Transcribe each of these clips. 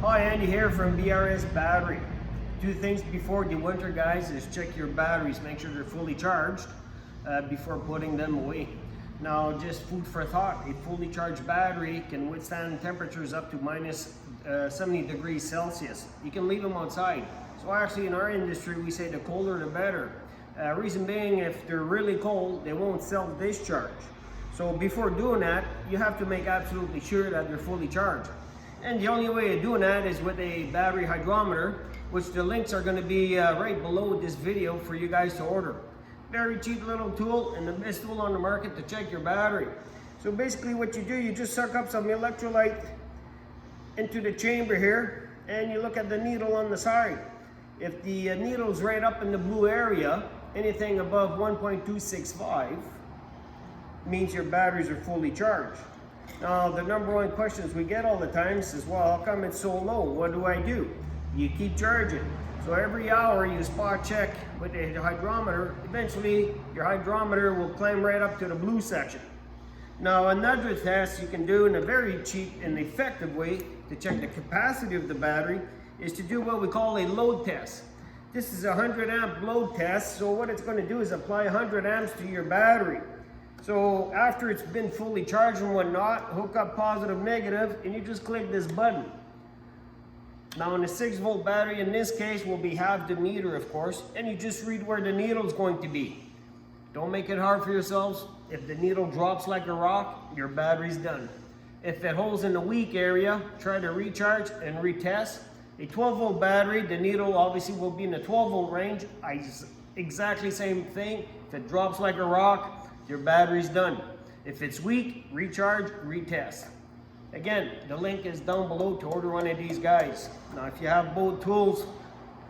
Hi, Andy here from BRS Battery. Two things before the winter, guys, is check your batteries, make sure they're fully charged before putting them away. Now, just food for thought, a fully charged battery can withstand temperatures up to minus 70 degrees Celsius. You can leave them outside. So actually in our industry, we say the colder the better. Reason being, if they're really cold, they won't self-discharge. So before doing that, you have to make absolutely sure that they're fully charged. And the only way of doing that is with a battery hydrometer, which the links are going to be right below this video for you guys to order. Very cheap little tool and the best tool on the market to check your battery. So basically what you do, you just suck up some electrolyte into the chamber here and you look at the needle on the side. If the needle's right up in the blue area, anything above 1.265 means your batteries are fully charged. Now, the number one questions we get all the time is, well, how come it's so low? What do I do? You keep charging. So every hour you spot check with the hydrometer. Eventually, your hydrometer will climb right up to the blue section. Now, another test you can do in a very cheap and effective way to check the capacity of the battery is to do what we call a load test. This is a 100 amp load test. So what it's going to do is apply 100 amps to your battery. So after it's been fully charged and whatnot, hook up positive, negative, and you just click this button. Now in a 6-volt battery, in this case, will be half the meter, of course, and you just read where the needle is going to be. Don't make it hard for yourselves. If the needle drops like a rock, your battery's done. If it holds in the weak area, try to recharge and retest. A 12-volt battery, the needle obviously will be in the 12-volt range. Exactly same thing. If it drops like a rock, your battery's done. If it's weak, recharge, retest. Again, the link is down below to order one of these guys. Now, if you have both tools,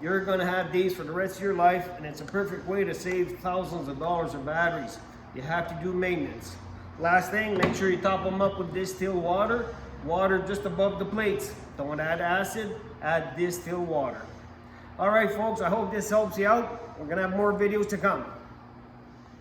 you're gonna have these for the rest of your life, and it's a perfect way to save thousands of dollars of batteries. You have to do maintenance. Last thing, make sure you top them up with distilled water. Water just above the plates. Don't add acid, add distilled water. All right, folks, I hope this helps you out. We're gonna have more videos to come.